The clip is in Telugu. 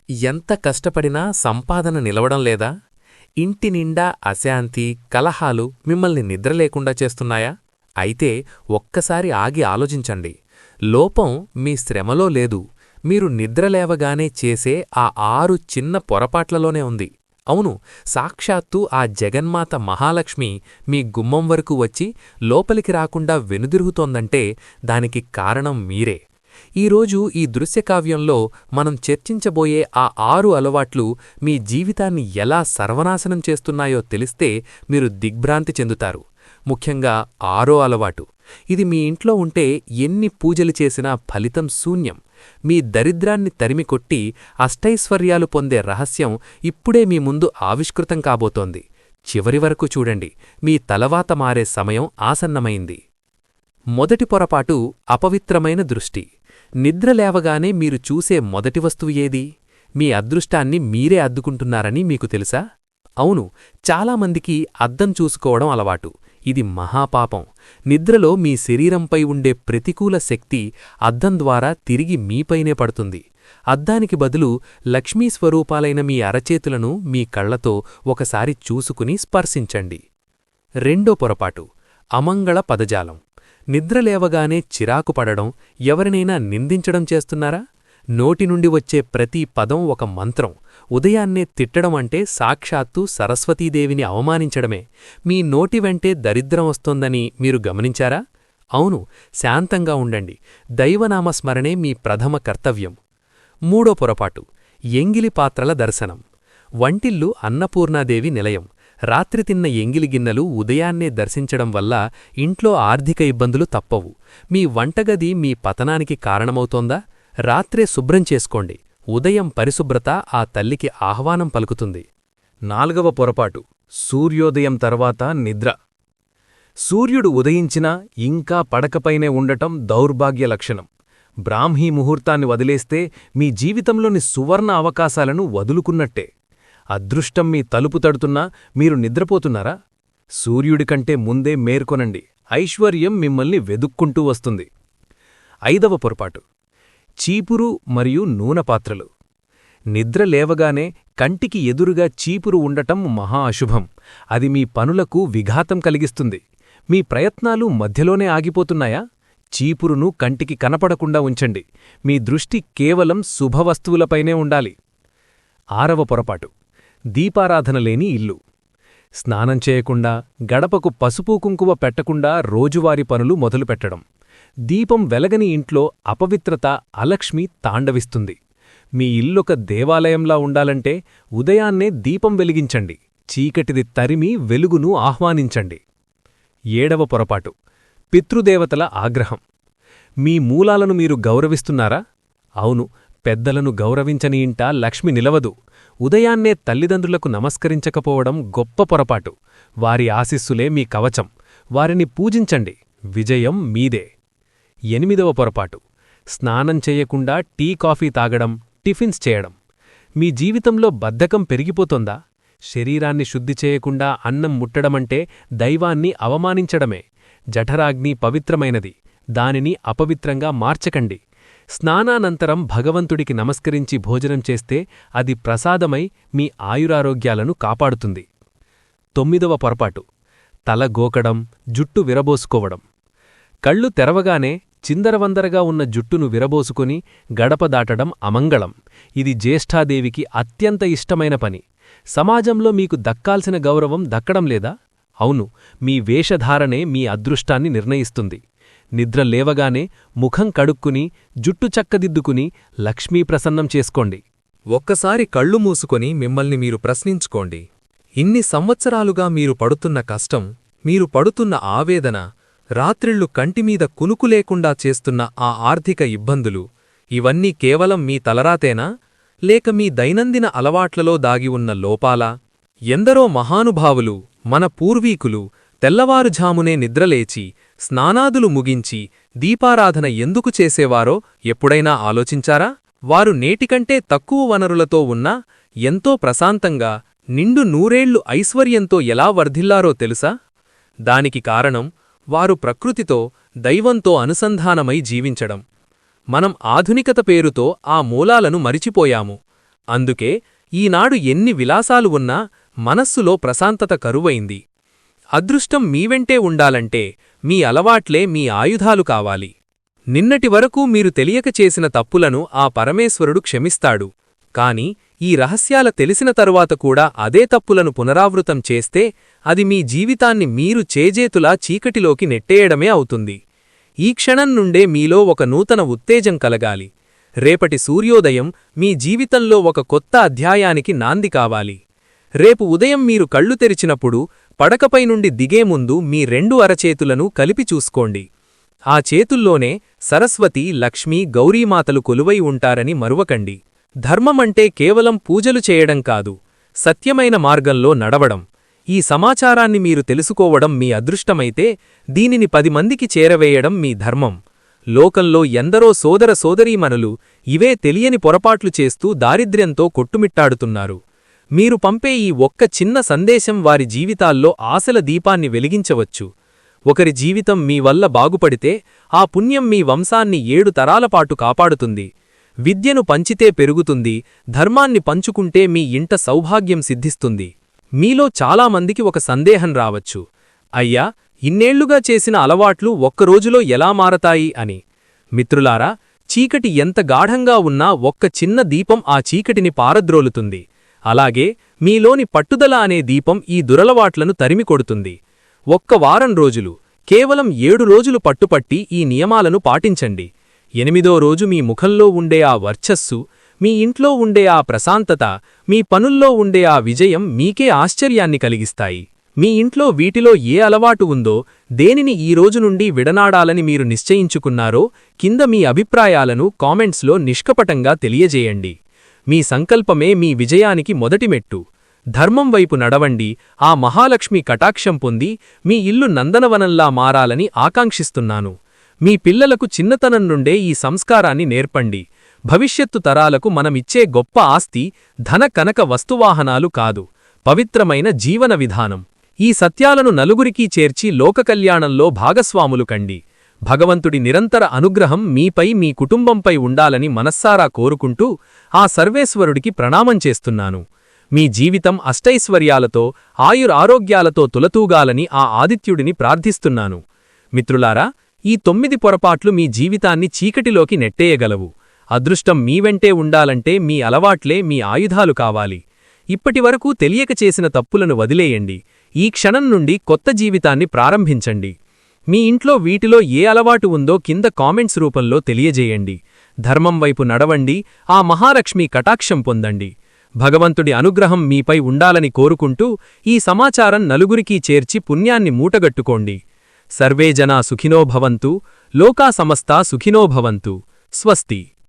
ఎంత కష్టపడినా సంపాదన నిలవడం లేదా? ఇంటి నిండా అశాంతి, కలహాలు మిమ్మల్ని నిద్రలేకుండా చేస్తున్నాయా? అయితే ఒక్కసారి ఆగి ఆలోచించండి. లోపం మీ శ్రమలో లేదు, మీరు నిద్రలేవగానే చేసే ఆ 6 చిన్న పొరపాట్లలోనే ఉంది. అవును, సాక్షాత్తు ఆ జగన్మాత మహాలక్ష్మి మీ గుమ్మం వరకు వచ్చి లోపలికి రాకుండా వెనుదిరుగుతోందంటే దానికి కారణం మీరే. ఈరోజు ఈ దృశ్యకావ్యంలో మనం చర్చించబోయే ఆ 6 అలవాట్లు మీ జీవితాన్ని ఎలా సర్వనాశనం చేస్తున్నాయో తెలిస్తే మీరు దిగ్భ్రాంతి చెందుతారు. ముఖ్యంగా 6వ అలవాటు. ఇది మీ ఇంట్లో ఉంటే ఎన్ని పూజలు చేసినా ఫలితం శూన్యం. మీ దరిద్రాన్ని తరిమికొట్టి అష్టైశ్వర్యాలు పొందే రహస్యం ఇప్పుడే మీ ముందు ఆవిష్కృతం కాబోతోంది. చివరి వరకు చూడండి, మీ తలవాత మారే సమయం ఆసన్నమైంది. మొదటి పొరపాటు అపవిత్రమైన దృష్టి. నిద్రలేవగానే మీరు చూసే మొదటి వస్తువు ఏది? మీ అదృష్టాన్ని మీరే అద్దుకుంటున్నారని మీకు తెలుసా? అవును, చాలామందికి అద్దం చూసుకోవడం అలవాటు. ఇది మహాపాపం. నిద్రలో మీ శరీరంపై ఉండే ప్రతికూల శక్తి అద్దం ద్వారా తిరిగి మీపైనే పడుతుంది. అద్దానికి బదులు లక్ష్మీ స్వరూపాలైన మీ అరచేతులను మీ కళ్లతో ఒకసారి చూసుకుని స్పర్శించండి. రెండో పొరపాటు అమంగళ పదజాలం. నిద్రలేవగానే చిరాకు పడడం, ఎవరినైనా నిందించడం చేస్తున్నారా? నోటి నుండి వచ్చే ప్రతి పదం ఒక మంత్రం. ఉదయాన్నే తిట్టడం అంటే సాక్షాత్తు సరస్వతీదేవిని అవమానించడమే. మీ నోటి వెంటే దరిద్రం వస్తోందని మీరు గమనించారా? అవును, శాంతంగా ఉండండి. దైవనామస్మరణే మీ ప్రథమ కర్తవ్యం. మూడో పొరపాటు ఎంగిలి పాత్రల దర్శనం. వంటిల్లు అన్నపూర్ణాదేవి నిలయం. రాత్రి తిన్న ఎంగిలి గిన్నెలు ఉదయాన్నే దర్శించడం వల్ల ఇంట్లో ఆర్థిక ఇబ్బందులు తప్పవు. మీ వంటగది మీ పతనానికి కారణమవుతోందా? రాత్రే శుభ్రం చేసుకోండి. ఉదయం పరిశుభ్రత ఆ తల్లికి ఆహ్వానం పలుకుతుంది. నాలుగవ పొరపాటు సూర్యోదయం తర్వాత నిద్ర. సూర్యుడు ఉదయించినా ఇంకా పడకపైనే ఉండటం దౌర్భాగ్య లక్షణం. బ్రాహ్మీ ముహూర్తాన్ని వదిలేస్తే మీ జీవితంలోని సువర్ణ అవకాశాలను వదులుకున్నట్టే. అదృష్టం మీ తలుపు తడుతున్నా మీరు నిద్రపోతున్నారా? సూర్యుడికంటే ముందే మేర్కొనండి. ఐశ్వర్యం మిమ్మల్ని వెదుక్కుంటూ వస్తుంది. ఐదవ పొరపాటు చీపురు మరియు నూనె పాత్రలు. నిద్ర లేవగానే కంటికి ఎదురుగా చీపురు ఉండటం మహా అశుభం. అది మీ పనులకు విఘాతం కలిగిస్తుంది. మీ ప్రయత్నాలు మధ్యలోనే ఆగిపోతున్నాయా? చీపురును కంటికి కనపడకుండా ఉంచండి. మీ దృష్టి కేవలం శుభవస్తువులపైనే ఉండాలి. ఆరవ పొరపాటు దీపారాధన లేని ఇల్లు. స్నానం చేయకుండా, గడపకు పసుపు కుంకుమ పెట్టకుండా రోజువారీ పనులు మొదలుపెట్టడం. దీపం వెలగని ఇంట్లో అపవిత్రత, అలక్ష్మి తాండవిస్తుంది. మీ ఇల్లొక దేవాలయంలా ఉండాలంటే ఉదయాన్నే దీపం వెలిగించండి. చీకటిది తరిమి వెలుగును ఆహ్వానించండి. ఏడవ పొరపాటు పితృదేవతల ఆగ్రహం. మీ మూలాలను మీరు గౌరవిస్తున్నారా? అవును, పెద్దలను గౌరవించని ఇంట లక్ష్మి నిలవదు. ఉదయాన్నే తల్లిదండ్రులకు నమస్కరించకపోవడం గొప్ప పొరపాటు. వారి ఆశీస్సులే మీ కవచం. వారిని పూజించండి. విజయం మీదే. ఎనిమిదవ పొరపాటు స్నానం చేయకుండా టీ కాఫీ తాగడం, టిఫిన్స్ చేయడం. మీ జీవితంలో బద్ధకం పెరిగిపోతోందా? శరీరాన్ని శుద్ధి చేయకుండా అన్నం ముట్టడమంటే దైవాన్ని అవమానించడమే. జఠరాగ్ని పవిత్రమైనది, దానిని అపవిత్రంగా మార్చకండి. స్నానానంతరం భగవంతుడికి నమస్కరించి భోజనం చేస్తే అది ప్రసాదమై మీ ఆయురారోగ్యాలను కాపాడుతుంది. తొమ్మిదవ పొరపాటు తల గోకడం, జుట్టు విరబోసుకోవడం. కళ్ళు తెరవగానే చిందరవందరగా ఉన్న జుట్టును విరబోసుకుని గడప దాటడం అమంగళం. ఇది జ్యేష్ఠాదేవికి అత్యంత ఇష్టమైన పని. సమాజంలో మీకు దక్కాల్సిన గౌరవం దక్కడం లేదా? అవును, మీ వేషధారణే మీ అదృష్టాన్ని నిర్ణయిస్తుంది. నిద్ర లేవగానే ముఖం కడుక్కుని, జుట్టు చక్కదిద్దుకుని లక్ష్మీ ప్రసన్నం చేసుకోండి. ఒక్కసారి కళ్ళు మూసుకొని మిమ్మల్ని మీరు ప్రశ్నించుకోండి. ఇన్ని సంవత్సరాలుగా మీరు పడుతున్న కష్టం, మీరు పడుతున్న ఆవేదన, రాత్రిళ్లు కంటిమీద కునుకు లేకుండా చేస్తున్న ఆ ఆర్థిక ఇబ్బందులు, ఇవన్నీ కేవలం మీ తలరాతేనా? లేక మీ దైనందిన అలవాట్లలో దాగి ఉన్న లోపాలా? ఎందరో మహానుభావులు, మన పూర్వీకులు తెల్లవారుఝామునే నిద్రలేచి, స్నానాదులు ముగించి దీపారాధన ఎందుకు చేసేవారో ఎప్పుడైనా ఆలోచించారా? వారు నేటికంటే తక్కువ వనరులతో ఉన్నా ఎంతో ప్రశాంతంగా, నిండు నూరేళ్లు ఐశ్వర్యంతో ఎలా వర్ధిల్లారో తెలుసా? దానికి కారణం వారు ప్రకృతితో, దైవంతో అనుసంధానమై జీవించడం. మనం ఆధునికత పేరుతో ఆ మూలాలను మరిచిపోయాము. అందుకే ఈనాడు ఎన్ని విలాసాలు ఉన్నా మనస్సులో ప్రశాంతత కరువైంది. అదృష్టం మీవెంటే ఉండాలంటే మీ అలవాట్లే మీ ఆయుధాలు కావాలి. నిన్నటి వరకు మీరు తెలియక చేసిన తప్పులను ఆ పరమేశ్వరుడు క్షమిస్తాడు. కాని ఈ రహస్యాల తెలిసిన తరువాత కూడా అదే తప్పులను పునరావృతం చేస్తే అది మీ జీవితాన్ని మీరు చేజేతులా చీకటిలోకి నెట్టేయడమే అవుతుంది. ఈ క్షణం నుండే మీలో ఒక నూతన ఉత్తేజం కలగాలి. రేపటి సూర్యోదయం మీ జీవితంలో ఒక కొత్త అధ్యాయానికి నాంది కావాలి. రేపు ఉదయం మీరు కళ్ళు తెరిచినప్పుడు పడకపై నుండి దిగే ముందు మీ 2 అరచేతులను కలిపి చూసుకోండి. ఆ చేతుల్లోనే సరస్వతి, లక్ష్మీ, గౌరీమాతలు కొలువై ఉంటారని మరువకండి. ధర్మమంటే కేవలం పూజలు చేయడం కాదు, సత్యమైన మార్గంలో నడవడం. ఈ సమాచారాన్ని మీరు తెలుసుకోవడం మీ అదృష్టమైతే దీనిని 10 మందికి చేరవేయడం మీ ధర్మం. లోకంలో ఎందరో సోదర సోదరీమణులు ఇవే తెలియని పొరపాట్లు చేస్తూ దారిద్ర్యంతో కొట్టుమిట్టాడుతున్నారు. మీరు పంపే ఈ ఒక్క చిన్న సందేశం వారి జీవితాల్లో ఆశల దీపాన్ని వెలిగించవచ్చు. ఒకరి జీవితం మీ వల్ల బాగుపడితే ఆ పుణ్యం మీ వంశాన్ని 7 తరాలపాటు కాపాడుతుంది. విద్యను పంచితే పెరుగుతుంది, ధర్మాన్ని పంచుకుంటే మీ ఇంట సౌభాగ్యం సిద్ధిస్తుంది. మీలో చాలామందికి ఒక సందేహం రావచ్చు, అయ్యా, ఇన్నేళ్లుగా చేసిన అలవాట్లు ఒక్కరోజులో ఎలా మారతాయి అని. మిత్రులారా, చీకటి ఎంత గాఢంగా ఉన్నా ఒక్క చిన్న దీపం ఆ చీకటిని పారద్రోలుతుంది. అలాగే మీలోని పట్టుదల అనే దీపం ఈ దురలవాట్లను తరిమికొడుతుంది. ఒక్క వారం రోజులు, కేవలం 7 రోజులు పట్టుపట్టి ఈ నియమాలను పాటించండి. 8వ రోజు మీ ముఖంలో ఉండే ఆ వర్చస్సు, మీ ఇంట్లో ఉండే ఆ ప్రశాంతత, మీ పనుల్లో ఉండే ఆ విజయం మీకే ఆశ్చర్యాన్ని కలిగిస్తాయి. మీ ఇంట్లో వీటిలో ఏ అలవాటు ఉందో, దేనిని ఈ రోజు నుండి విడనాడాలని మీరు నిశ్చయించుకున్నారో కింద మీ అభిప్రాయాలను కామెంట్స్లో నిష్కపటంగా తెలియజేయండి. మీ సంకల్పమే మీ విజయానికి మొదటి మెట్టు. ధర్మం వైపు నడవండి. ఆ మహాలక్ష్మి కటాక్షం పొంది మీ ఇల్లు నందనవనంలా మారాలని ఆకాంక్షిస్తున్నాను. మీ పిల్లలకు చిన్నతనం నుండే ఈ సంస్కారాన్ని నేర్పండి. భవిష్యత్తు తరాలకు మనమిచ్చే గొప్ప ఆస్తి ధన కనక వస్తువాహనాలు కాదు, పవిత్రమైన జీవన విధానం. ఈ సత్యాలను నలుగురికీ చేర్చి లోకకల్యాణంలో భాగస్వాములు కండి. భగవంతుడి నిరంతర అనుగ్రహం మీపై, మీ కుటుంబంపై ఉండాలని మనస్సారా కోరుకుంటూ ఆ సర్వేశ్వరుడికి ప్రణామం చేస్తున్నాను. మీ జీవితం అష్టైశ్వర్యాలతో, ఆయురారోగ్యాలతో తులతూగాలని ఆ ఆదిత్యుడిని ప్రార్థిస్తున్నాను. మిత్రులారా, ఈ 9 పొరపాట్లు మీ జీవితాన్ని చీకటిలోకి నెట్టేయగలవు. అదృష్టం మీ వెంటే ఉండాలంటే మీ అలవాట్లే మీ ఆయుధాలు కావాలి. ఇప్పటివరకు తెలియక చేసిన తప్పులను వదిలేయండి. ఈ క్షణం నుండి కొత్త జీవితాన్ని ప్రారంభించండి. మీ ఇంట్లో వీటిలో ఏ అలవాటు ఉందో కింద కామెంట్స్ రూపంలో తెలియజేయండి. ధర్మం వైపు నడవండి. ఆ మహాలక్ష్మి కటాక్షం పొందండి. భగవంతుడి అనుగ్రహం మీపై ఉండాలని కోరుకుంటూ ఈ సమాచారం నలుగురికీ చేర్చి పుణ్యాన్ని మూటగట్టుకోండి. సర్వే జనా సుఖినో భవంతు, లోకా సమస్తా సుఖినో భవంతు. స్వస్తి.